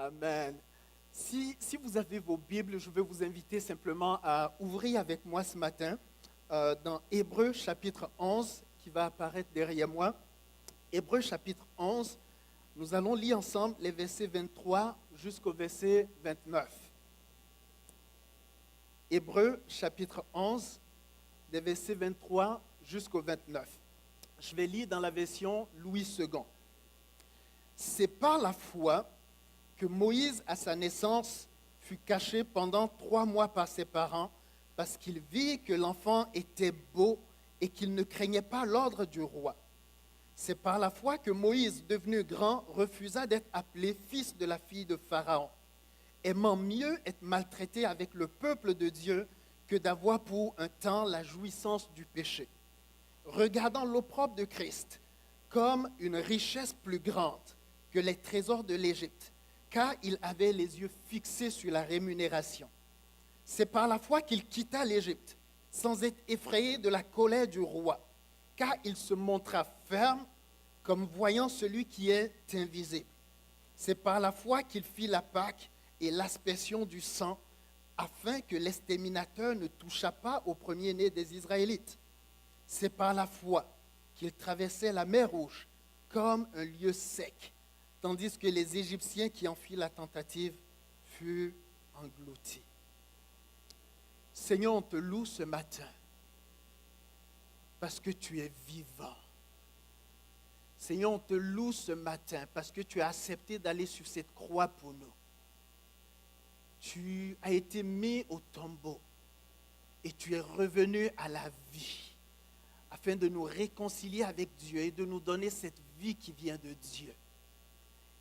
Amen. Si vous avez vos Bibles, je vais vous inviter simplement à ouvrir avec moi ce matin dans Hébreux chapitre 11 qui va apparaître derrière moi. Hébreux chapitre 11, nous allons lire ensemble les versets 23 jusqu'au verset 29. Hébreux chapitre 11, des versets 23 jusqu'au 29. Je vais lire dans la version Louis II. C'est par la foi que Moïse, à sa naissance, fut caché pendant 3 mois par ses parents, parce qu'il vit que l'enfant était beau et qu'il ne craignait pas l'ordre du roi. C'est par la foi que Moïse, devenu grand, refusa d'être appelé fils de la fille de Pharaon, aimant mieux être maltraité avec le peuple de Dieu que d'avoir pour un temps la jouissance du péché. Regardant l'opprobre de Christ comme une richesse plus grande que les trésors de l'Égypte, car il avait les yeux fixés sur la rémunération. C'est par la foi qu'il quitta l'Égypte, sans être effrayé de la colère du roi, car il se montra ferme comme voyant celui qui est invisible. C'est par la foi qu'il fit la Pâque et l'aspersion du sang, afin que l'exterminateur ne touchât pas au premier-né des Israélites. C'est par la foi qu'il traversait la mer Rouge comme un lieu sec, tandis que les Égyptiens qui en firent la tentative furent engloutis. Seigneur, on te loue ce matin parce que tu es vivant. Seigneur, on te loue ce matin parce que tu as accepté d'aller sur cette croix pour nous. Tu as été mis au tombeau et tu es revenu à la vie afin de nous réconcilier avec Dieu et de nous donner cette vie qui vient de Dieu.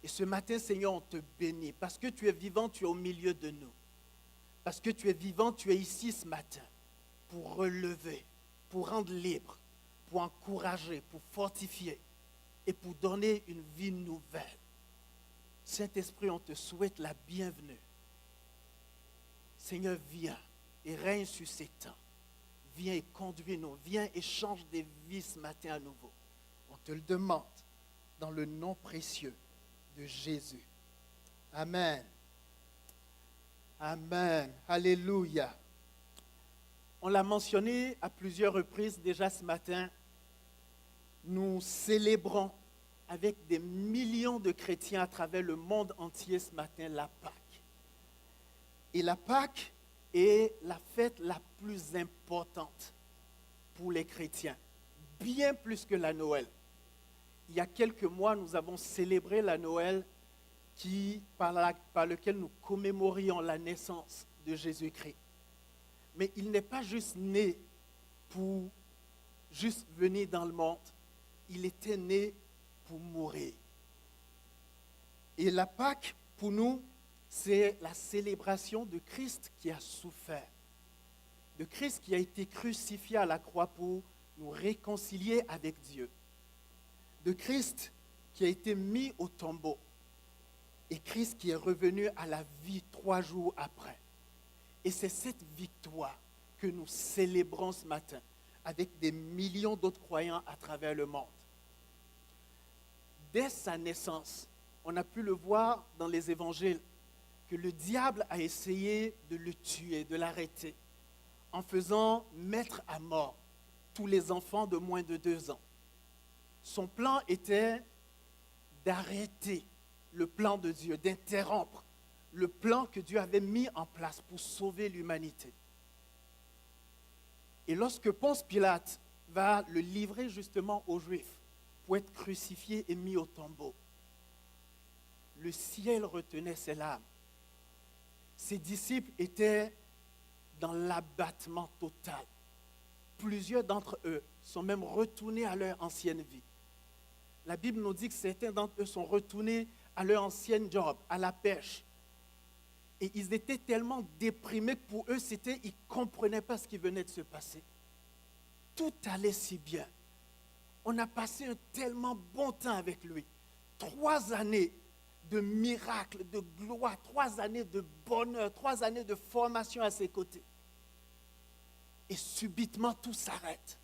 Et ce matin, Seigneur, on te bénit parce que tu es vivant, tu es au milieu de nous. Parce que tu es vivant, tu es ici ce matin pour relever, pour rendre libre, pour encourager, pour fortifier et pour donner une vie nouvelle. Saint-Esprit, on te souhaite la bienvenue. Seigneur, viens et règne sur ces temps. Viens et conduis-nous. Viens et change des vies ce matin à nouveau. On te le demande dans le nom précieux de Jésus. Amen. Amen. Alléluia. On l'a mentionné à plusieurs reprises déjà ce matin. Nous célébrons avec des millions de chrétiens à travers le monde entier ce matin la Pâque. Et la Pâque est la fête la plus importante pour les chrétiens, bien plus que la Noël. Il y a quelques mois, nous avons célébré la Noël par lequel nous commémorions la naissance de Jésus-Christ. Mais il n'est pas juste né pour juste venir dans le monde. Il était né pour mourir. Et la Pâque, pour nous, c'est la célébration de Christ qui a souffert, de Christ qui a été crucifié à la croix pour nous réconcilier avec Dieu, de Christ qui a été mis au tombeau et Christ qui est revenu à la vie 3 jours après. Et c'est cette victoire que nous célébrons ce matin avec des millions d'autres croyants à travers le monde. Dès sa naissance, on a pu le voir dans les évangiles, que le diable a essayé de le tuer, de l'arrêter, en faisant mettre à mort tous les enfants de moins de 2 ans. Son plan était d'arrêter le plan de Dieu, d'interrompre le plan que Dieu avait mis en place pour sauver l'humanité. Et lorsque Ponce Pilate va le livrer justement aux Juifs pour être crucifié et mis au tombeau, le ciel retenait ses larmes. Ses disciples étaient dans l'abattement total. Plusieurs d'entre eux sont même retournés à leur ancienne vie. La Bible nous dit que certains d'entre eux sont retournés à leur ancienne job, à la pêche. Et ils étaient tellement déprimés que pour eux, ils ne comprenaient pas ce qui venait de se passer. Tout allait si bien. On a passé un tellement bon temps avec lui. 3 années de miracles, de gloire, 3 années de bonheur, 3 années de formation à ses côtés. Et subitement, tout s'arrête.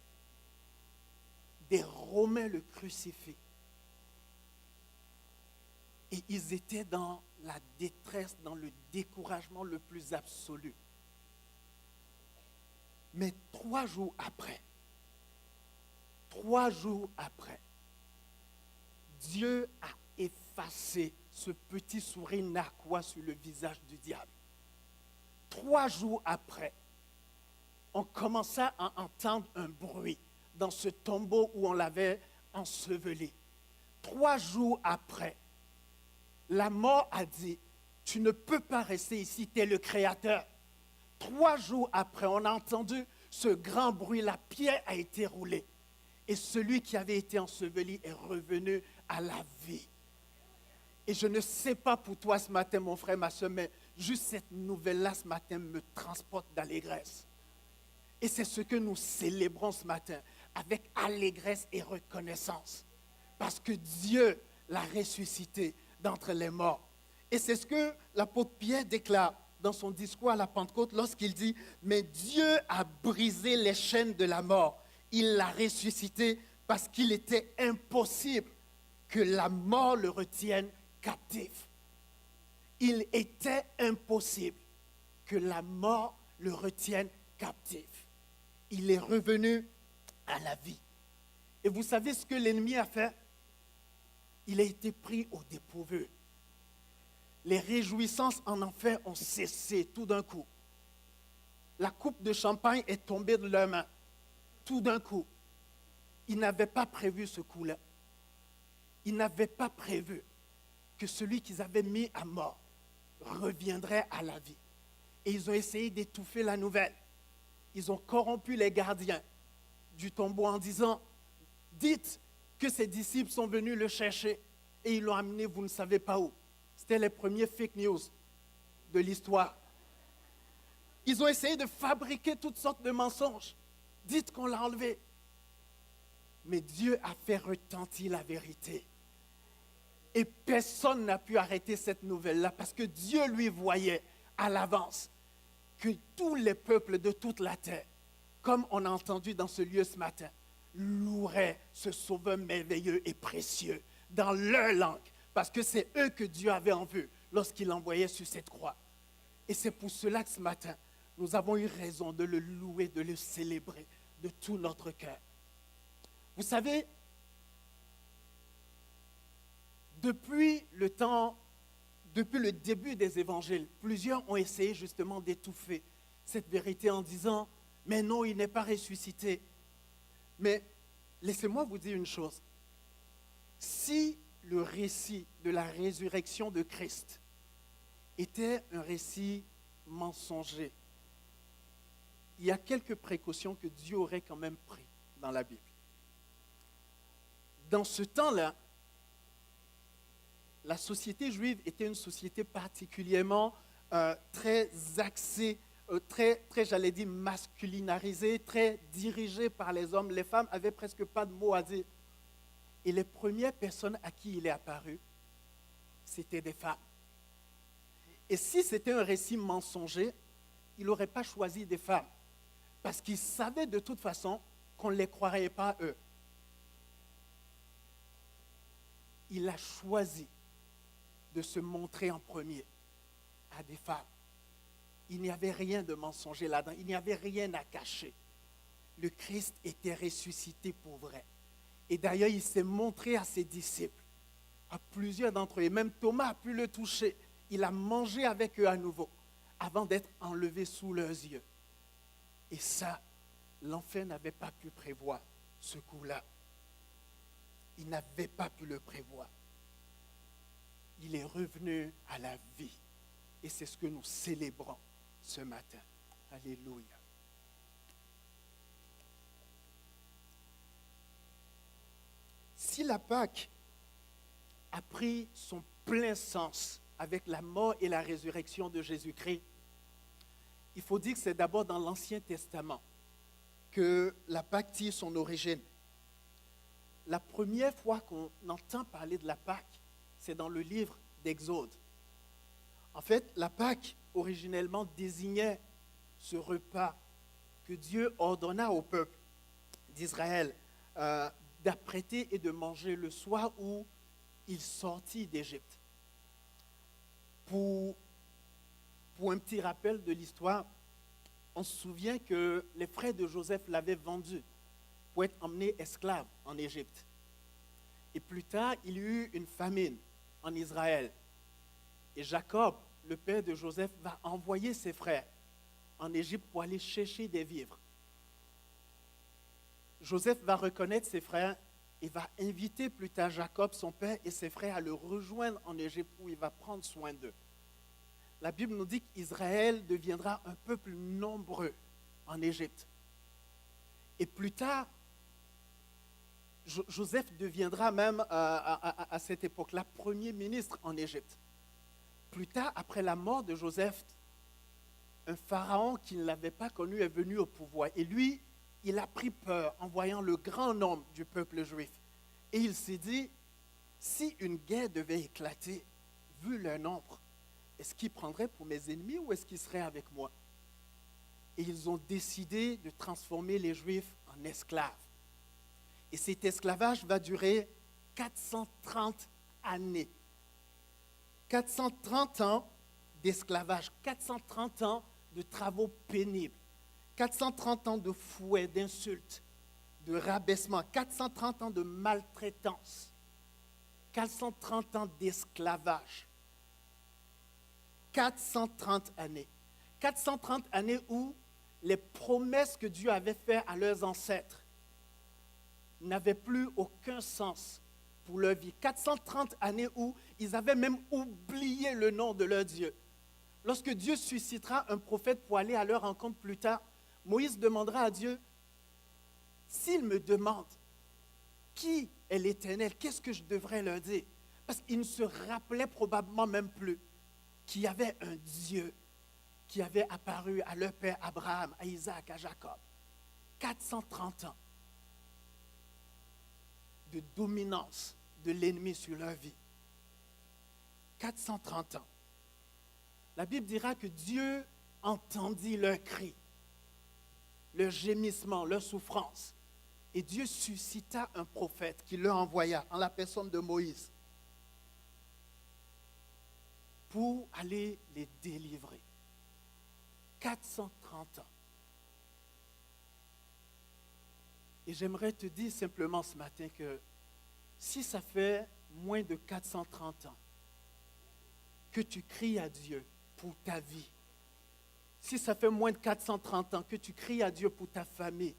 Des Romains le crucifient. Et ils étaient dans la détresse, dans le découragement le plus absolu. Mais 3 jours après, Dieu a effacé ce petit sourire narquois sur le visage du diable. 3 jours après, on commença à entendre un bruit dans ce tombeau où on l'avait enseveli. 3 jours après, la mort a dit, tu ne peux pas rester ici, tu es le Créateur. 3 jours après, on a entendu ce grand bruit, la pierre a été roulée. Et celui qui avait été enseveli est revenu à la vie. Et je ne sais pas pour toi ce matin, mon frère, ma soeur, mais juste cette nouvelle-là ce matin me transporte d'allégresse. Et c'est ce que nous célébrons ce matin, avec allégresse et reconnaissance. Parce que Dieu l'a ressuscité d'entre les morts. Et c'est ce que l'apôtre Pierre déclare dans son discours à la Pentecôte lorsqu'il dit « Mais Dieu a brisé les chaînes de la mort. Il l'a ressuscité parce qu'il était impossible que la mort le retienne captif. » Il était impossible que la mort le retienne captif. Il est revenu à la vie. Et vous savez ce que l'ennemi a fait? Il a été pris au dépourvu. Les réjouissances en enfer ont cessé tout d'un coup. La coupe de champagne est tombée de leurs mains. Tout d'un coup. Ils n'avaient pas prévu ce coup-là. Ils n'avaient pas prévu que celui qu'ils avaient mis à mort reviendrait à la vie. Et ils ont essayé d'étouffer la nouvelle. Ils ont corrompu les gardiens du tombeau en disant, dites que ses disciples sont venus le chercher et ils l'ont amené, vous ne savez pas où. C'était les premiers fake news de l'histoire. Ils ont essayé de fabriquer toutes sortes de mensonges. Dites qu'on l'a enlevé. Mais Dieu a fait retentir la vérité. Et personne n'a pu arrêter cette nouvelle-là parce que Dieu lui voyait à l'avance que tous les peuples de toute la terre, comme on a entendu dans ce lieu ce matin, loueraient ce sauveur merveilleux et précieux dans leur langue, parce que c'est eux que Dieu avait en vue lorsqu'il l'envoyait sur cette croix. Et c'est pour cela que ce matin, nous avons eu raison de le louer, de le célébrer de tout notre cœur. Vous savez, depuis le début des évangiles, plusieurs ont essayé justement d'étouffer cette vérité en disant, mais non, il n'est pas ressuscité. Mais laissez-moi vous dire une chose. Si le récit de la résurrection de Christ était un récit mensonger, il y a quelques précautions que Dieu aurait quand même prises dans la Bible. Dans ce temps-là, la société juive était une société particulièrement très axée, très, j'allais dire, masculinarisée, très dirigée par les hommes. Les femmes n'avaient presque pas de mots à dire. Et les premières personnes à qui il est apparu, c'était des femmes. Et si c'était un récit mensonger, il n'aurait pas choisi des femmes. Parce qu'il savait de toute façon qu'on ne les croirait pas eux. Il a choisi de se montrer en premier à des femmes. Il n'y avait rien de mensonger là-dedans, il n'y avait rien à cacher. Le Christ était ressuscité pour vrai. Et d'ailleurs, il s'est montré à ses disciples, à plusieurs d'entre eux. Et même Thomas a pu le toucher. Il a mangé avec eux à nouveau, avant d'être enlevé sous leurs yeux. Et ça, l'enfer n'avait pas pu prévoir ce coup-là. Il n'avait pas pu le prévoir. Il est revenu à la vie. Et c'est ce que nous célébrons ce matin. Alléluia. Si la Pâque a pris son plein sens avec la mort et la résurrection de Jésus-Christ, il faut dire que c'est d'abord dans l'Ancien Testament que la Pâque tire son origine. La première fois qu'on entend parler de la Pâque, c'est dans le livre d'Exode. En fait, la Pâque, originellement, désignait ce repas que Dieu ordonna au peuple d'Israël d'apprêter et de manger le soir où il sortit d'Égypte. Pour un petit rappel de l'histoire, on se souvient que les frères de Joseph l'avaient vendu pour être emmené esclave en Égypte. Et plus tard, il y eut une famine en Israël. Et Jacob, le père de Joseph, va envoyer ses frères en Égypte pour aller chercher des vivres. Joseph va reconnaître ses frères et va inviter plus tard Jacob, son père, et ses frères à le rejoindre en Égypte où il va prendre soin d'eux. La Bible nous dit qu'Israël deviendra un peuple nombreux en Égypte. Et plus tard, Joseph deviendra même à cette époque-là premier ministre en Égypte. Plus tard, après la mort de Joseph, un pharaon qui ne l'avait pas connu est venu au pouvoir. Et lui, il a pris peur en voyant le grand nombre du peuple juif. Et il s'est dit, si une guerre devait éclater, vu leur nombre, est-ce qu'ils prendraient pour mes ennemis ou est-ce qu'ils seraient avec moi? Et ils ont décidé de transformer les Juifs en esclaves. Et cet esclavage va durer 430 années. 430 ans d'esclavage, 430 ans de travaux pénibles, 430 ans de fouets, d'insultes, de rabaissement, 430 ans de maltraitance, 430 ans d'esclavage. 430 années. 430 années où les promesses que Dieu avait faites à leurs ancêtres n'avaient plus aucun sens pour leur vie. 430 années où ils avaient même oublié le nom de leur Dieu. Lorsque Dieu suscitera un prophète pour aller à leur rencontre plus tard, Moïse demandera à Dieu, s'il me demande qui est l'Éternel, qu'est-ce que je devrais leur dire? Parce qu'ils ne se rappelaient probablement même plus qu'il y avait un Dieu qui avait apparu à leur père Abraham, à Isaac, à Jacob. 430 ans de dominance de l'ennemi sur leur vie. 430 ans. La Bible dira que Dieu entendit leurs cris, leurs gémissements, leurs souffrances. Et Dieu suscita un prophète qui leur envoya en la personne de Moïse pour aller les délivrer. 430 ans. Et j'aimerais te dire simplement ce matin que si ça fait moins de 430 ans que tu cries à Dieu pour ta vie, si ça fait moins de 430 ans que tu cries à Dieu pour ta famille,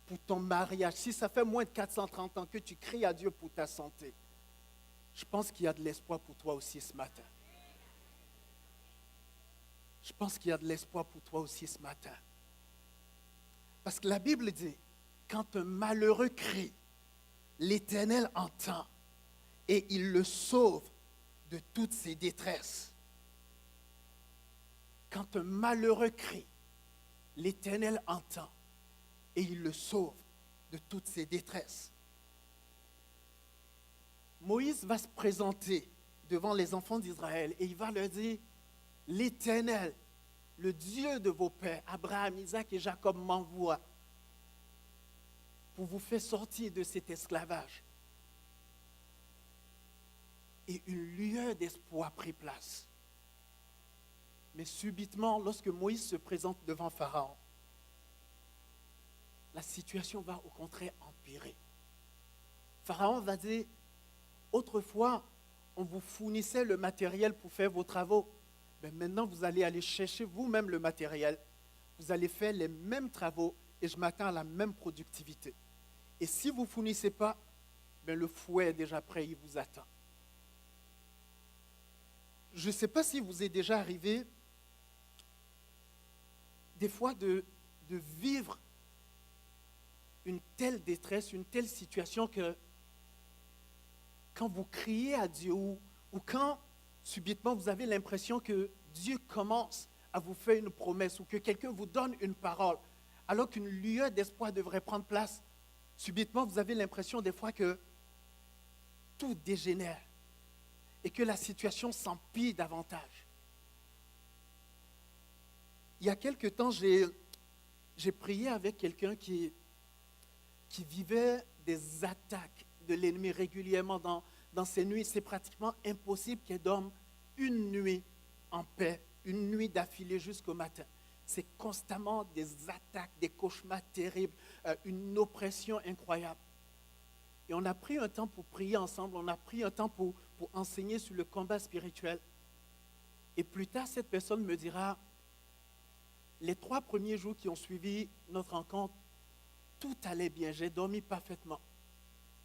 pour ton mariage, si ça fait moins de 430 ans que tu cries à Dieu pour ta santé, je pense qu'il y a de l'espoir pour toi aussi ce matin. Je pense qu'il y a de l'espoir pour toi aussi ce matin. Parce que la Bible dit, quand un malheureux crie, l'Éternel entend et il le sauve de toutes ses détresses. Quand un malheureux crie, l'Éternel entend et il le sauve de toutes ses détresses. Moïse va se présenter devant les enfants d'Israël et il va leur dire, l'Éternel, le Dieu de vos pères, Abraham, Isaac et Jacob m'envoie pour vous faire sortir de cet esclavage. Et une lueur d'espoir prit place. Mais subitement, lorsque Moïse se présente devant Pharaon, la situation va au contraire empirer. Pharaon va dire, autrefois, on vous fournissait le matériel pour faire vos travaux. Mais maintenant, vous allez aller chercher vous-même le matériel. Vous allez faire les mêmes travaux et je m'attends à la même productivité. Et si vous ne fournissez pas, le fouet est déjà prêt, il vous attend. Je ne sais pas si vous est déjà arrivé des fois de vivre une telle détresse, une telle situation que quand vous criez à Dieu ou quand subitement vous avez l'impression que Dieu commence à vous faire une promesse ou que quelqu'un vous donne une parole, alors qu'une lueur d'espoir devrait prendre place, subitement vous avez l'impression des fois que tout dégénère et que la situation s'empire davantage. Il y a quelque temps, j'ai prié avec quelqu'un qui vivait des attaques de l'ennemi régulièrement dans ses nuits. C'est pratiquement impossible qu'il dorme une nuit en paix une nuit d'affilée jusqu'au matin. C'est constamment des attaques, des cauchemars terribles, une oppression incroyable. Et on a pris un temps pour prier ensemble, on a pris un temps pour enseigner sur le combat spirituel. Et plus tard, cette personne me dira, les 3 premiers jours qui ont suivi notre rencontre, tout allait bien, j'ai dormi parfaitement.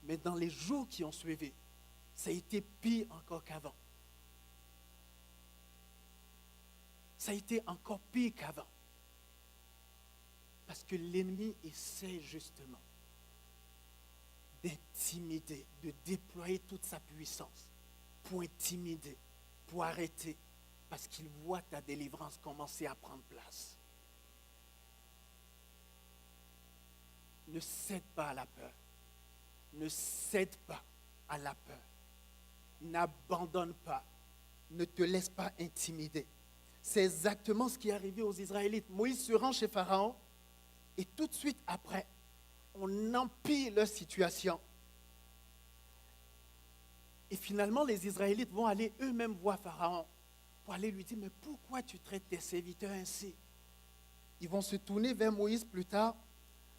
Mais dans les jours qui ont suivi, ça a été pire encore qu'avant. Ça a été encore pire qu'avant. Parce que l'ennemi essaie justement d'intimider, de déployer toute sa puissance pour intimider, pour arrêter, parce qu'il voit ta délivrance commencer à prendre place. Ne cède pas à la peur. Ne cède pas à la peur. N'abandonne pas. Ne te laisse pas intimider. C'est exactement ce qui est arrivé aux Israélites. Moïse se rend chez Pharaon et tout de suite après, on empire leur situation. Et finalement, les Israélites vont aller eux-mêmes voir Pharaon pour aller lui dire, mais pourquoi tu traites tes serviteurs ainsi? Ils vont se tourner vers Moïse plus tard.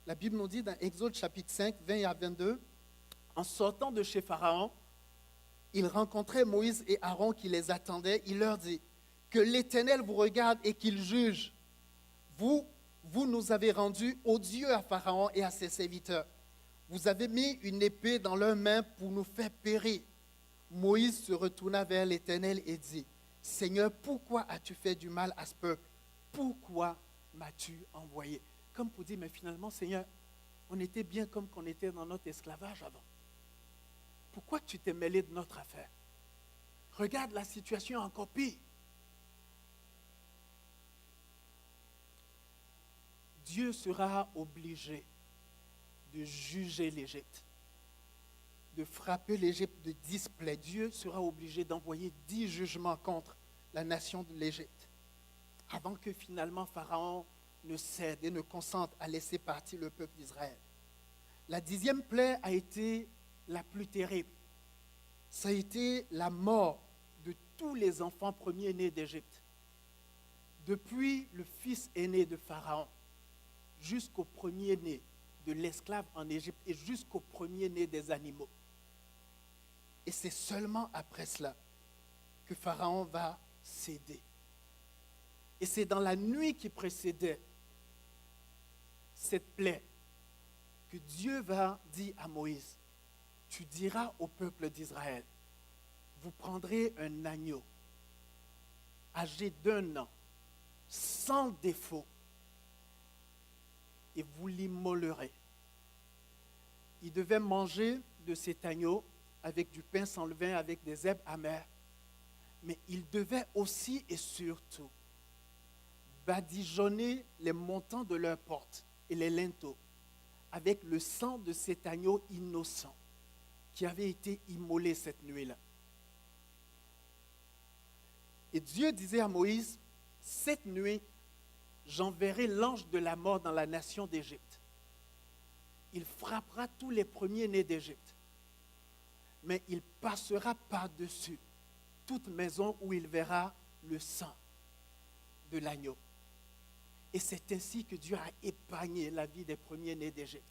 La Bible nous dit dans Exode chapitre 5, 20 à 22, en sortant de chez Pharaon, ils rencontraient Moïse et Aaron qui les attendaient. Il leur dit, que l'Éternel vous regarde et qu'il juge. Vous nous avez rendus odieux à Pharaon et à ses serviteurs. Vous avez mis une épée dans leurs mains pour nous faire périr. Moïse se retourna vers l'Éternel et dit, Seigneur, pourquoi as-tu fait du mal à ce peuple? Pourquoi m'as-tu envoyé? Comme pour dire, mais finalement, Seigneur, on était bien comme qu'on était dans notre esclavage avant. Pourquoi tu t'es mêlé de notre affaire? Regarde la situation encore pire. Dieu sera obligé de juger l'Égypte, de frapper l'Égypte de 10 plaies. Dieu sera obligé d'envoyer 10 jugements contre la nation de l'Égypte, avant que finalement Pharaon ne cède et ne consente à laisser partir le peuple d'Israël. La 10e plaie a été la plus terrible. Ça a été la mort de tous les enfants premiers-nés d'Égypte. Depuis le fils aîné de Pharaon, jusqu'au premier-né de l'esclave en Égypte et jusqu'au premier-né des animaux. Et c'est seulement après cela que Pharaon va céder. Et c'est dans la nuit qui précédait cette plaie que Dieu va dire à Moïse, tu diras au peuple d'Israël, vous prendrez un agneau âgé d'1 an, sans défaut, et vous l'immolerez. Il devait manger de cet agneau avec du pain sans levain, avec des herbes amères, mais il devait aussi et surtout badigeonner les montants de leurs portes et les linteaux avec le sang de cet agneau innocent qui avait été immolé cette nuit-là. Et Dieu disait à Moïse, cette nuit, j'enverrai l'ange de la mort dans la nation d'Égypte. Il frappera tous les premiers-nés d'Égypte, mais il passera par-dessus toute maison où il verra le sang de l'agneau. Et c'est ainsi que Dieu a épargné la vie des premiers-nés d'Égypte.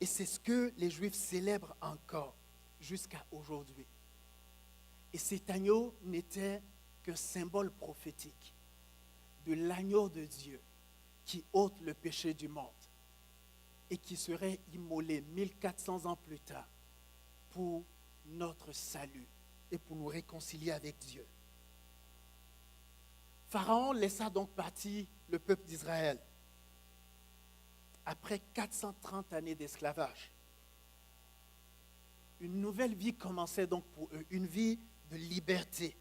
Et c'est ce que les Juifs célèbrent encore jusqu'à aujourd'hui. Et cet agneau n'était qu'un symbole prophétique de l'agneau de Dieu qui ôte le péché du monde et qui serait immolé 1400 ans plus tard pour notre salut et pour nous réconcilier avec Dieu. Pharaon laissa donc partir le peuple d'Israël après 430 années d'esclavage. Une nouvelle vie commençait donc pour eux, une vie de liberté.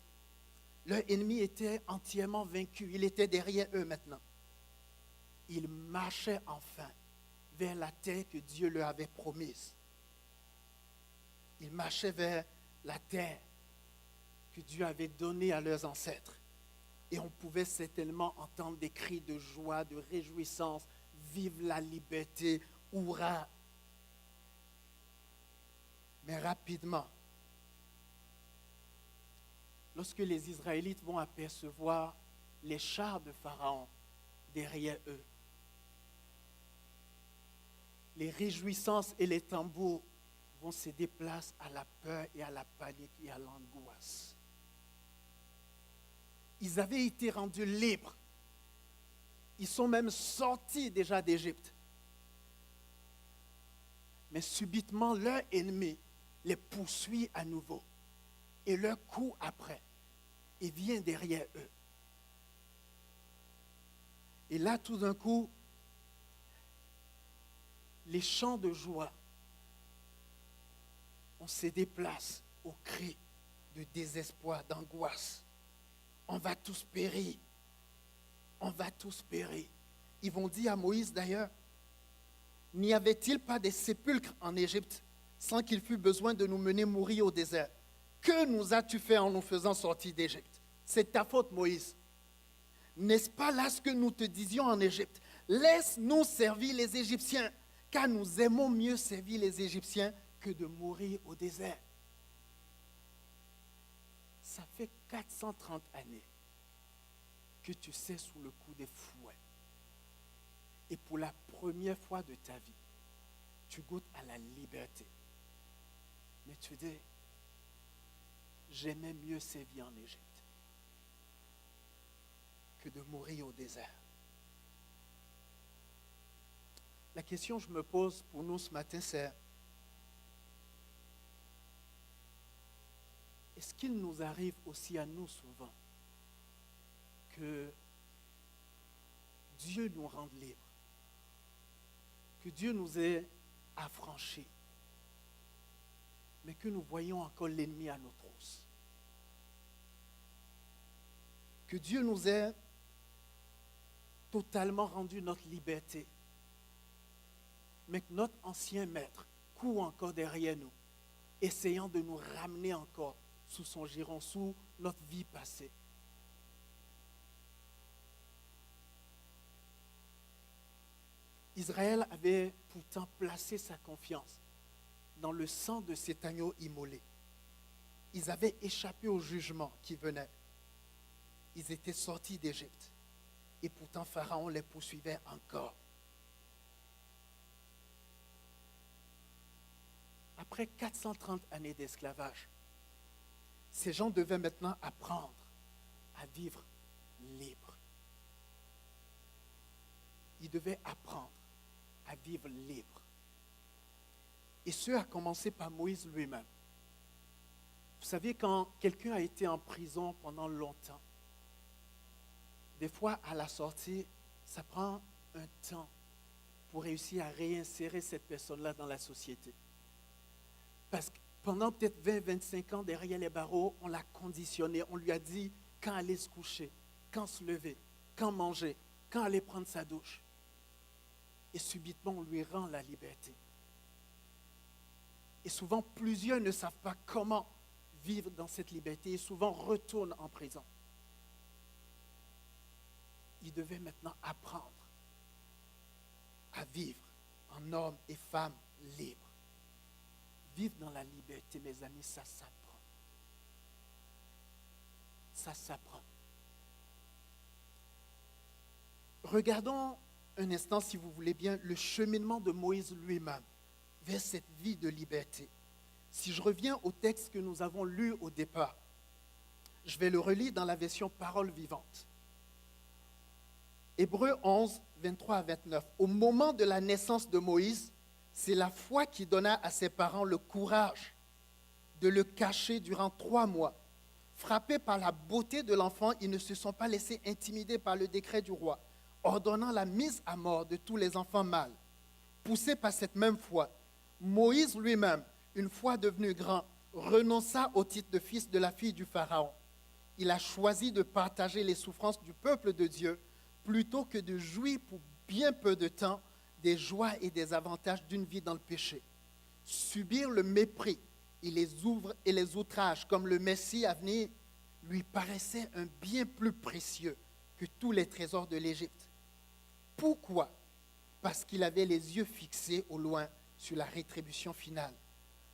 Leur ennemi était entièrement vaincu, il était derrière eux maintenant. Ils marchaient enfin vers la terre que Dieu leur avait promise. Ils marchaient vers la terre que Dieu avait donnée à leurs ancêtres. Et on pouvait certainement entendre des cris de joie, de réjouissance, vive la liberté, hurrah. Mais rapidement, lorsque les Israélites vont apercevoir les chars de Pharaon derrière eux, les réjouissances et les tambours vont céder place à la peur et à la panique et à l'angoisse. Ils avaient été rendus libres. Ils sont même sortis déjà d'Égypte. Mais subitement, leur ennemi les poursuit à nouveau et leur court après et vient derrière eux. Et là, tout d'un coup, les chants de joie ont cédé place aux cris de désespoir, d'angoisse. On va tous périr. On va tous périr. Ils vont dire à Moïse d'ailleurs, n'y avait-il pas des sépulcres en Égypte sans qu'il fût besoin de nous mener mourir au désert? Que nous as-tu fait en nous faisant sortir d'Égypte? C'est ta faute, Moïse. N'est-ce pas là ce que nous te disions en Égypte? Laisse-nous servir les Égyptiens, car nous aimons mieux servir les Égyptiens que de mourir au désert. Ça fait 430 années que tu sais sous le coup des fouets. Et pour la première fois de ta vie, tu goûtes à la liberté. Mais tu dis, j'aimais mieux servir en Égypte que de mourir au désert. La question que je me pose pour nous ce matin, c'est est-ce qu'il nous arrive aussi à nous souvent que Dieu nous rende libres, que Dieu nous ait affranchis, mais que nous voyons encore l'ennemi à nos trousses, que Dieu nous ait totalement rendu notre liberté, mais que notre ancien maître court encore derrière nous, essayant de nous ramener encore sous son giron, sous notre vie passée. Israël avait pourtant placé sa confiance dans le sang de cet agneau immolé. Ils avaient échappé au jugement qui venait. Ils étaient sortis d'Égypte. Et pourtant, Pharaon les poursuivait encore. Après 430 années d'esclavage, ces gens devaient maintenant apprendre à vivre libres. Ils devaient apprendre à vivre libres. Et ce, a commencé par Moïse lui-même. Vous savez, quand quelqu'un a été en prison pendant longtemps, des fois, à la sortie, ça prend un temps pour réussir à réinsérer cette personne-là dans la société. Parce que pendant peut-être 20-25 ans, derrière les barreaux, on l'a conditionné. On lui a dit quand aller se coucher, quand se lever, quand manger, quand aller prendre sa douche. Et subitement, on lui rend la liberté. Et souvent, plusieurs ne savent pas comment vivre dans cette liberté et souvent retournent en prison. Ils devaient maintenant apprendre à vivre en hommes et femmes libres. Vivre dans la liberté, mes amis, ça s'apprend. Ça s'apprend. Regardons un instant, si vous voulez bien, le cheminement de Moïse lui-même vers cette vie de liberté. Si je reviens au texte que nous avons lu au départ, je vais le relire dans la version Parole vivante. Hébreux 11, 23 à 29. Au moment de la naissance de Moïse, c'est la foi qui donna à ses parents le courage de le cacher durant 3 mois. Frappés par la beauté de l'enfant, ils ne se sont pas laissés intimider par le décret du roi, ordonnant la mise à mort de tous les enfants mâles. Poussé par cette même foi, Moïse lui-même, une fois devenu grand, renonça au titre de fils de la fille du Pharaon. Il a choisi de partager les souffrances du peuple de Dieu plutôt que de jouir pour bien peu de temps des joies et des avantages d'une vie dans le péché. Subir le mépris et les outrages comme le Messie à venir lui paraissait un bien plus précieux que tous les trésors de l'Égypte. Pourquoi? Parce qu'il avait les yeux fixés au loin sur la rétribution finale.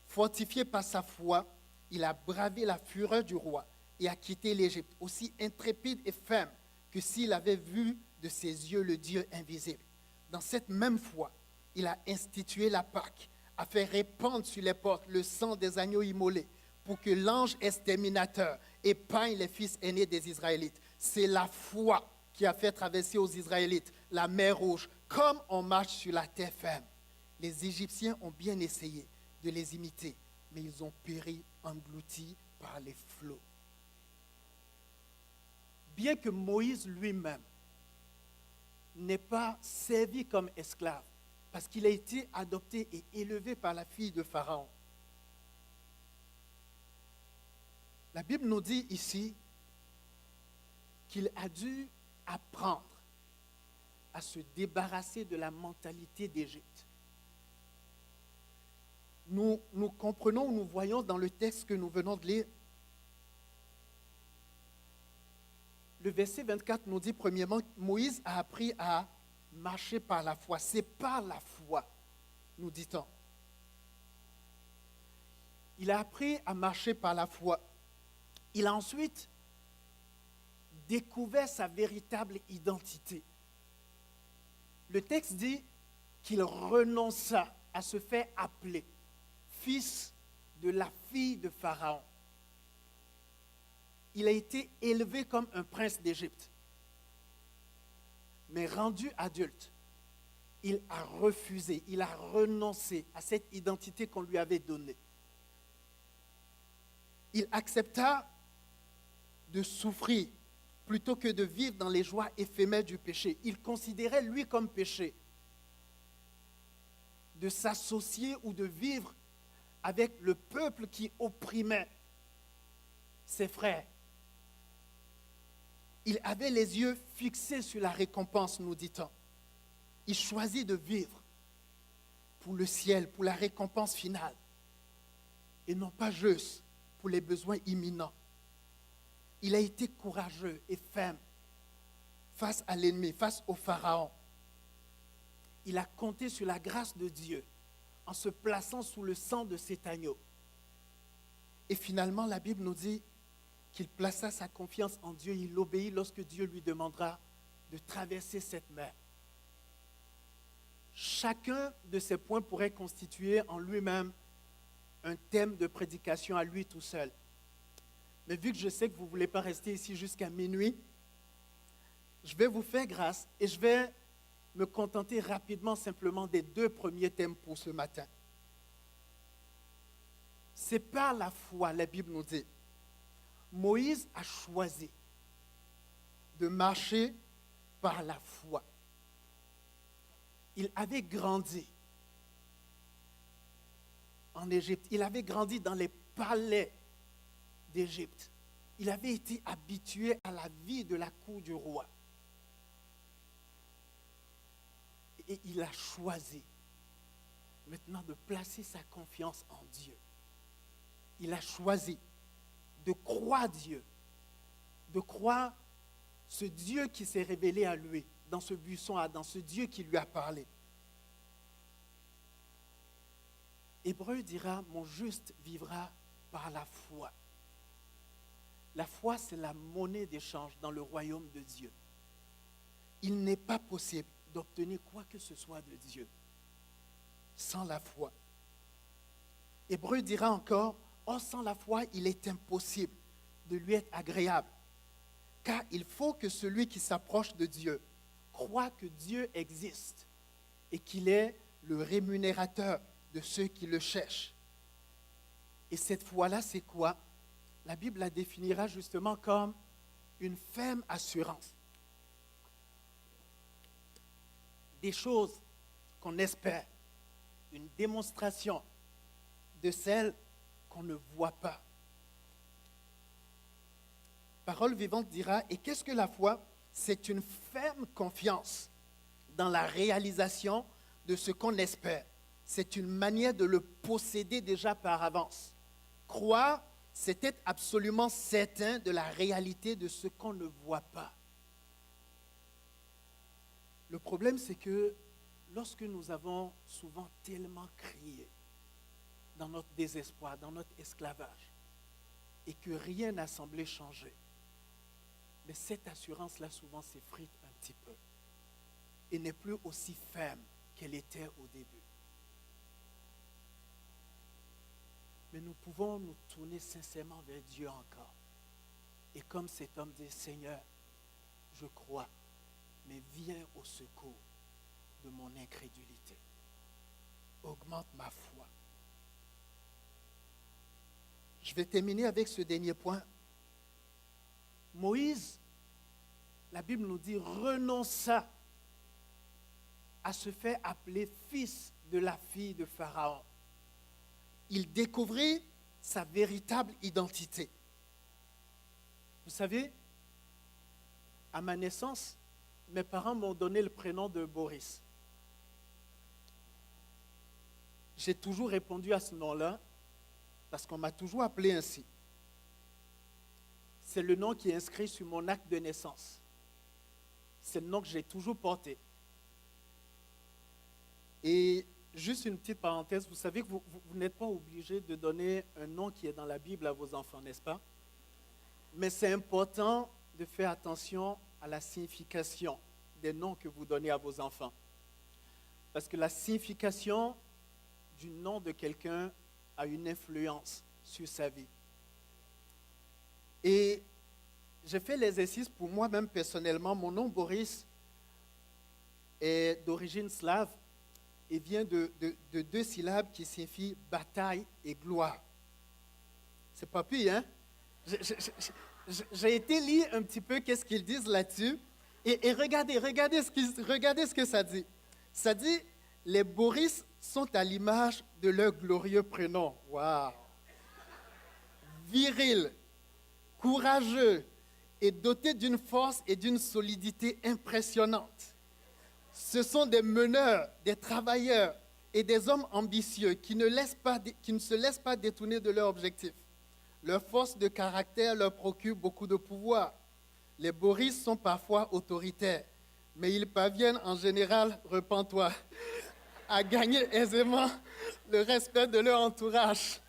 Fortifié par sa foi, il a bravé la fureur du roi et a quitté l'Égypte, aussi intrépide et ferme que s'il avait vu de ses yeux le Dieu invisible. Dans cette même foi, il a institué la Pâque, a fait répandre sur les portes le sang des agneaux immolés, pour que l'ange exterminateur épargne les fils aînés des Israélites. C'est la foi qui a fait traverser aux Israélites la mer Rouge, comme on marche sur la terre ferme. Les Égyptiens ont bien essayé de les imiter, mais ils ont péri engloutis par les flots. Bien que Moïse lui-même n'ait pas servi comme esclave, parce qu'il a été adopté et élevé par la fille de Pharaon, la Bible nous dit ici qu'il a dû apprendre à se débarrasser de la mentalité d'Égypte. Nous comprenons, nous voyons dans le texte que nous venons de lire, le verset 24 nous dit premièrement, Moïse a appris à marcher par la foi. C'est par la foi, nous dit-on. Il a appris à marcher par la foi. Il a ensuite découvert sa véritable identité. Le texte dit qu'il renonça à se faire appeler fils de la fille de Pharaon. Il a été élevé comme un prince d'Égypte. Mais rendu adulte, il a refusé, il a renoncé à cette identité qu'on lui avait donnée. Il accepta de souffrir plutôt que de vivre dans les joies éphémères du péché. Il considérait lui comme péché de s'associer ou de vivre avec le peuple qui opprimait ses frères. Il avait les yeux fixés sur la récompense, nous dit-on. Il choisit de vivre pour le ciel, pour la récompense finale, et non pas juste pour les besoins imminents. Il a été courageux et ferme face à l'ennemi, face au Pharaon. Il a compté sur la grâce de Dieu en se plaçant sous le sang de cet agneau. Et finalement, la Bible nous dit qu'il plaça sa confiance en Dieu. Il obéit lorsque Dieu lui demandera de traverser cette mer. Chacun de ces points pourrait constituer en lui-même un thème de prédication à lui tout seul. Mais vu que je sais que vous ne voulez pas rester ici jusqu'à minuit, je vais vous faire grâce et je vais me contenter rapidement simplement des 2 premiers thèmes pour ce matin. C'est par la foi, la Bible nous dit. Moïse a choisi de marcher par la foi. Il avait grandi en Égypte. Il avait grandi dans les palais d'Égypte. Il avait été habitué à la vie de la cour du roi. Et il a choisi maintenant de placer sa confiance en Dieu. Il a choisi de croire Dieu, de croire ce Dieu qui s'est révélé à lui dans ce buisson, dans ce Dieu qui lui a parlé. Hébreu dira, mon juste vivra par la foi. La foi, c'est la monnaie d'échange dans le royaume de Dieu. Il n'est pas possible d'obtenir quoi que ce soit de Dieu sans la foi. Hébreu dira encore, or sans la foi, il est impossible de lui être agréable, car il faut que celui qui s'approche de Dieu croit que Dieu existe et qu'il est le rémunérateur de ceux qui le cherchent. Et cette foi-là, c'est quoi? La Bible la définira justement comme une ferme assurance des choses qu'on espère, une démonstration de celles qu'on ne voit pas. Parole vivante dira, et qu'est-ce que la foi? C'est une ferme confiance dans la réalisation de ce qu'on espère. C'est une manière de le posséder déjà par avance. Croire, c'est être absolument certain de la réalité de ce qu'on ne voit pas. Le problème, c'est que lorsque nous avons souvent tellement crié dans notre désespoir, dans notre esclavage, et que rien n'a semblé changer. Mais cette assurance-là, souvent, s'effrite un petit peu et n'est plus aussi ferme qu'elle était au début. Mais nous pouvons nous tourner sincèrement vers Dieu encore. Et comme cet homme dit, Seigneur, je crois, mais viens au secours de mon incrédulité. Augmente ma foi. Je vais terminer avec ce dernier point. Moïse, la Bible nous dit, renonça à se faire appeler fils de la fille de Pharaon. Il découvrit sa véritable identité. Vous savez, à ma naissance, mes parents m'ont donné le prénom de Boris. J'ai toujours répondu à ce nom-là parce qu'on m'a toujours appelé ainsi. C'est le nom qui est inscrit sur mon acte de naissance. C'est le nom que j'ai toujours porté. Et juste une petite parenthèse, vous savez que vous n'êtes pas obligé de donner un nom qui est dans la Bible à vos enfants, n'est-ce pas? Mais c'est important de faire attention à la signification des noms que vous donnez à vos enfants. Parce que la signification du nom de quelqu'un a une influence sur sa vie. Et j'ai fait l'exercice pour moi-même personnellement. Mon nom Boris est d'origine slave et vient de deux syllabes qui signifient bataille et gloire. C'est pas pire, hein? J'ai été lire un petit peu qu'est-ce qu'ils disent là-dessus. Et regardez ce que ça dit. Ça dit, les Boris sont à l'image de leur glorieux prénom. Waouh! Viril, courageux et dotés d'une force et d'une solidité impressionnantes. Ce sont des meneurs, des travailleurs et des hommes ambitieux qui ne se laissent pas détourner de leur objectif. Leur force de caractère leur procure beaucoup de pouvoir. Les Boris sont parfois autoritaires, mais ils parviennent en général, repens-toi, à gagner aisément le respect de leur entourage.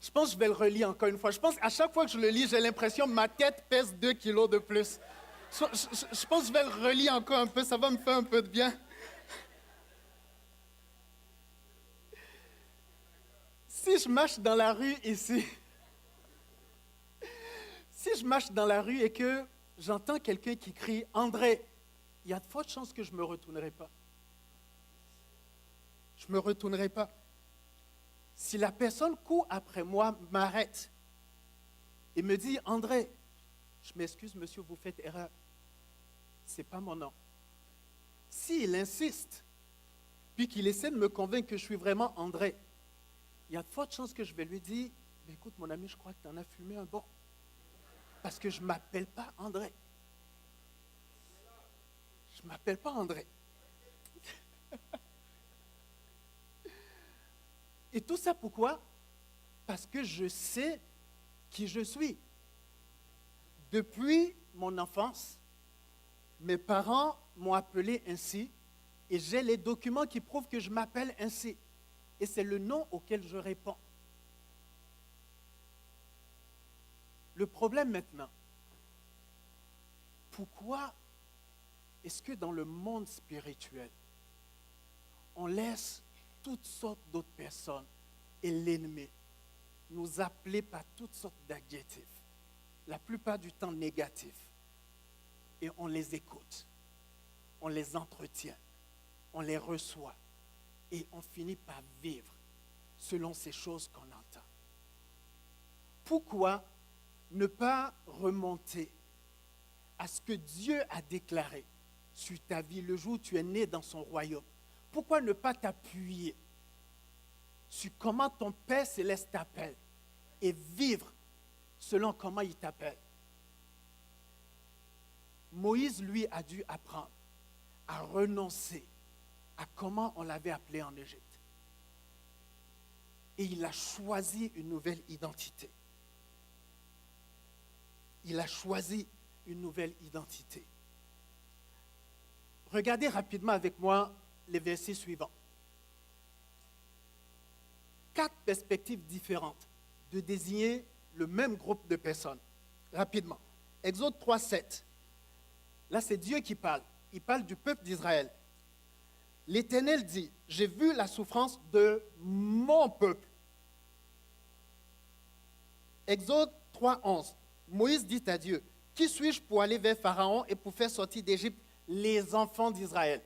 Je pense que je vais le relire encore une fois. Je pense qu'à chaque fois que je le lis, j'ai l'impression que ma tête pèse 2 kilos de plus. Je pense que je vais le relire encore un peu, ça va me faire un peu de bien. Si je marche dans la rue ici, si je marche dans la rue et que j'entends quelqu'un qui crie « André », il y a de fortes chances que je ne me retournerai pas. Je ne me retournerai pas. Si la personne court après moi, m'arrête et me dit « André, je m'excuse monsieur, vous faites erreur. Ce n'est pas mon nom. » S'il insiste, puis qu'il essaie de me convaincre que je suis vraiment André, il y a de fortes chances que je vais lui dire « Écoute mon ami, je crois que tu en as fumé un bon. Parce que je ne m'appelle pas André. Je ne m'appelle pas André. » Et tout ça pourquoi? Parce que je sais qui je suis. Depuis mon enfance, mes parents m'ont appelé ainsi et j'ai les documents qui prouvent que je m'appelle ainsi. Et c'est le nom auquel je réponds. Le problème maintenant, pourquoi est-ce que dans le monde spirituel, on laisse toutes sortes d'autres personnes et l'ennemi nous appeler par toutes sortes d'adjectifs, la plupart du temps négatifs, et on les écoute, on les entretient, on les reçoit, et on finit par vivre selon ces choses qu'on entend. Pourquoi ne pas remonter à ce que Dieu a déclaré sur ta vie le jour où tu es né dans son royaume? Pourquoi ne pas t'appuyer sur comment ton Père céleste t'appelle et vivre selon comment il t'appelle? Moïse, lui, a dû apprendre à renoncer à comment on l'avait appelé en Égypte. Et il a choisi une nouvelle identité. Il a choisi une nouvelle identité. Regardez rapidement avec moi les versets suivants. 4 perspectives différentes de désigner le même groupe de personnes. Rapidement. Exode 3, 7. Là, c'est Dieu qui parle. Il parle du peuple d'Israël. L'Éternel dit, j'ai vu la souffrance de mon peuple. Exode 3, 11. Moïse dit à Dieu, qui suis-je pour aller vers Pharaon et pour faire sortir d'Égypte les enfants d'Israël?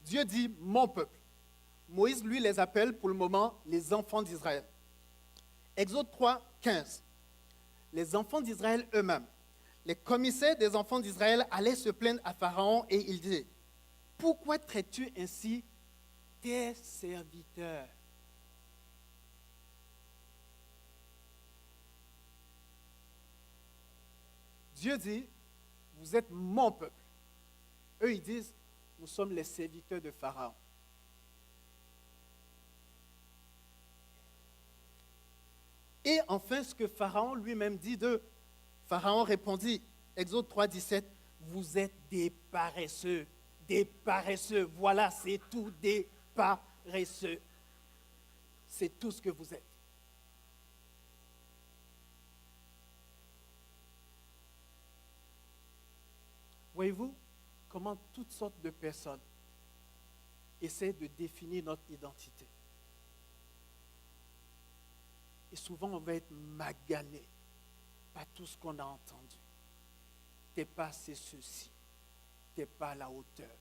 Dieu dit, mon peuple. Moïse, lui, les appelle pour le moment les enfants d'Israël. Exode 3, 15. Les enfants d'Israël eux-mêmes, les commissaires des enfants d'Israël allaient se plaindre à Pharaon et ils disaient, pourquoi traites-tu ainsi tes serviteurs? Dieu dit, vous êtes mon peuple. Eux, ils disent, nous sommes les serviteurs de Pharaon. Et enfin, ce que Pharaon lui-même dit d'eux. Pharaon répondit, Exode 3, 17, vous êtes des paresseux, des paresseux. Voilà, c'est tout, des paresseux. C'est tout ce que vous êtes. Voyez-vous comment toutes sortes de personnes essaient de définir notre identité. Et souvent, on va être magané par tout ce qu'on a entendu. Tu n'es pas assez ceci. Tu n'es pas à la hauteur.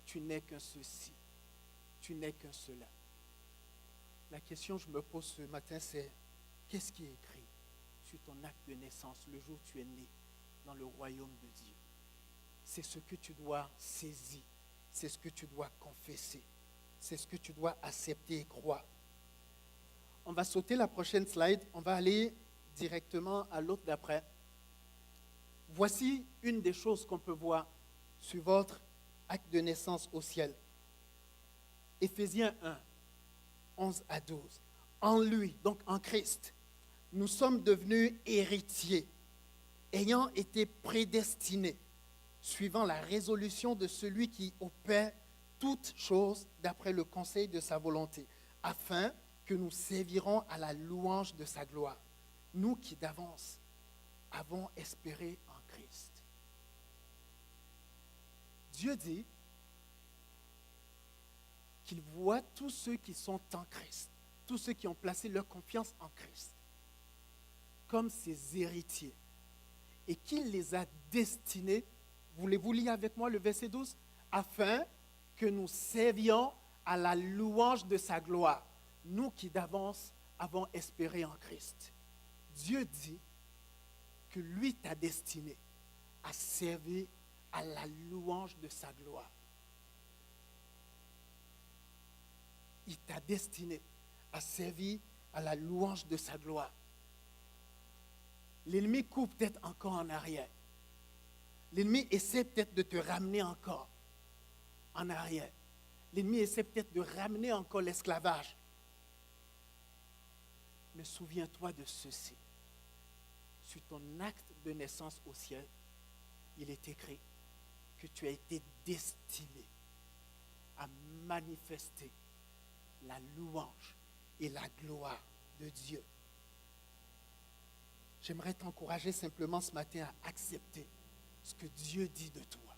Tu n'es qu'un ceci. Tu n'es qu'un cela. La question que je me pose ce matin, c'est qu'est-ce qui est écrit sur ton acte de naissance, le jour où tu es né dans le royaume de Dieu? C'est ce que tu dois saisir. C'est ce que tu dois confesser. C'est ce que tu dois accepter et croire. On va sauter la prochaine slide. On va aller directement à l'autre d'après. Voici une des choses qu'on peut voir sur votre acte de naissance au ciel. Éphésiens 1, 11 à 12. En lui, donc en Christ, nous sommes devenus héritiers, ayant été prédestinés, suivant la résolution de celui qui opère toutes choses d'après le conseil de sa volonté, afin que nous servirons à la louange de sa gloire, nous qui d'avance avons espéré en Christ. Dieu dit qu'il voit tous ceux qui sont en Christ, tous ceux qui ont placé leur confiance en Christ, comme ses héritiers, et qu'il les a destinés, voulez-vous lire avec moi le verset 12, afin que nous servions à la louange de sa gloire, nous qui d'avance avons espéré en Christ. Dieu dit que lui t'a destiné à servir à la louange de sa gloire. Il t'a destiné à servir à la louange de sa gloire. L'ennemi court peut-être encore en arrière. L'ennemi essaie peut-être de te ramener encore en arrière. L'ennemi essaie peut-être de ramener encore l'esclavage. Mais souviens-toi de ceci. Sur ton acte de naissance au ciel, il est écrit que tu as été destiné à manifester la louange et la gloire de Dieu. J'aimerais t'encourager simplement ce matin à accepter ce que Dieu dit de toi,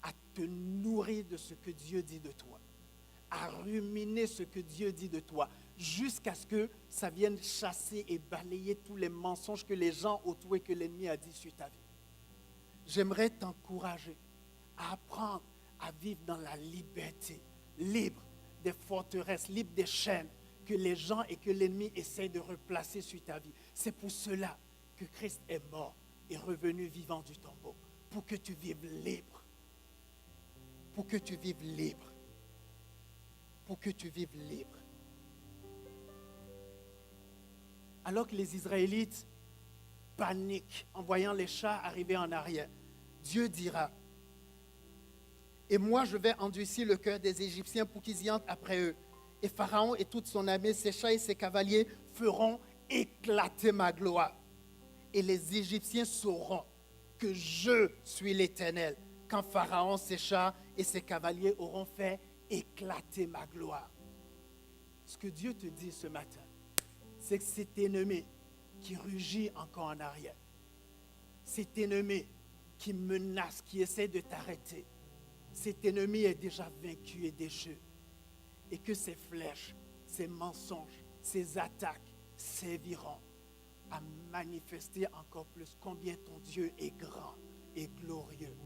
à te nourrir de ce que Dieu dit de toi, à ruminer ce que Dieu dit de toi, jusqu'à ce que ça vienne chasser et balayer tous les mensonges que les gens autour et que l'ennemi a dit sur ta vie. J'aimerais t'encourager à apprendre à vivre dans la liberté, libre des forteresses, libre des chaînes que les gens et que l'ennemi essayent de replacer sur ta vie. C'est pour cela que Christ est mort et revenu vivant du tombeau, pour que tu vives libre. Pour que tu vives libre. Pour que tu vives libre. Alors que les Israélites paniquent en voyant les chats arriver en arrière, Dieu dira, et moi je vais endurcir le cœur des Égyptiens pour qu'ils y entrent après eux. Et Pharaon et toute son armée, ses chats et ses cavaliers feront éclater ma gloire. Et les Égyptiens sauront que je suis l'Éternel, quand Pharaon, ses chats et ses cavaliers auront fait éclater ma gloire. Ce que Dieu te dit ce matin, c'est que cet ennemi qui rugit encore en arrière, cet ennemi qui menace, qui essaie de t'arrêter, cet ennemi est déjà vaincu et déchu. Et que ces flèches, ces mensonges, ces attaques serviront à manifester encore plus combien ton Dieu est grand et glorieux,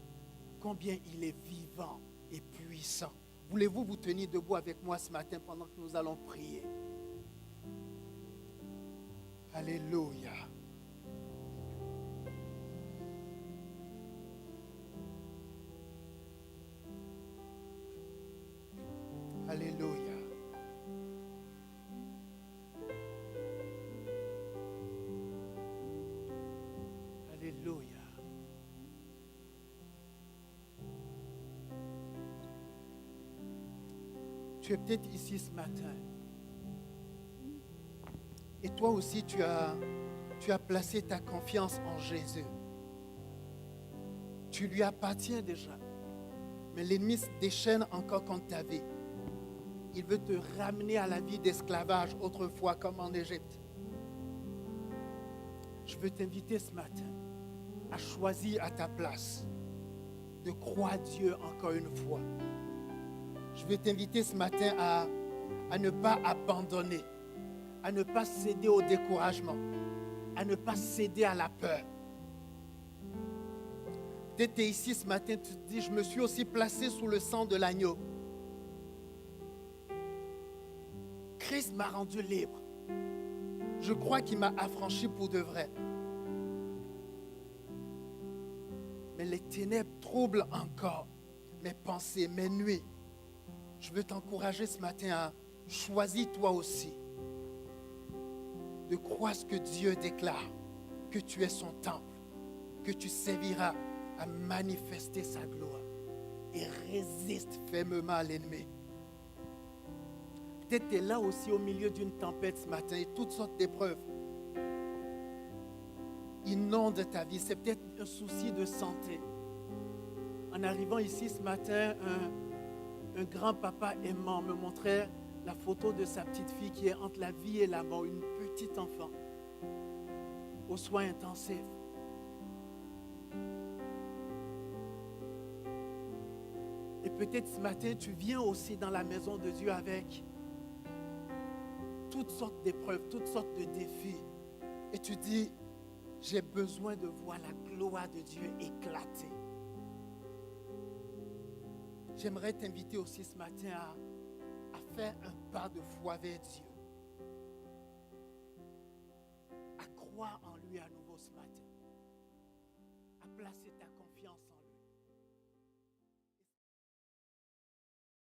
combien il est vivant et puissant. Voulez-vous vous tenir debout avec moi ce matin pendant que nous allons prier? Alléluia. Alléluia. Alléluia. Tu es peut-être ici ce matin. Et toi aussi, tu as placé ta confiance en Jésus. Tu lui appartiens déjà. Mais l'ennemi se déchaîne encore contre ta vie. Il veut te ramener à la vie d'esclavage autrefois comme en Égypte. Je veux t'inviter ce matin à choisir à ta place de croire Dieu encore une fois. Je veux t'inviter ce matin à ne pas abandonner, à ne pas céder au découragement, à ne pas céder à la peur. Peut-être tu es ici ce matin, tu te dis, je me suis aussi placé sous le sang de l'agneau. Christ m'a rendu libre. Je crois qu'il m'a affranchi pour de vrai. Mais les ténèbres troublent encore mes pensées, mes nuits. Je veux t'encourager ce matin à choisir toi aussi de croire ce que Dieu déclare, que tu es son temple, que tu serviras à manifester sa gloire et résiste fermement à l'ennemi. Peut-être tu es là aussi au milieu d'une tempête ce matin et toutes sortes d'épreuves inondent ta vie. C'est peut-être un souci de santé. En arrivant ici ce matin, un grand-papa aimant me montrait la photo de sa petite fille qui est entre la vie et la mort, une petite enfant, aux soins intensifs. Et peut-être ce matin, tu viens aussi dans la maison de Dieu avec toutes sortes d'épreuves, toutes sortes de défis. Et tu dis, j'ai besoin de voir la gloire de Dieu éclater. J'aimerais t'inviter aussi ce matin à faire un pas de foi vers Dieu. À croire en lui à nouveau ce matin. À placer ta confiance en lui.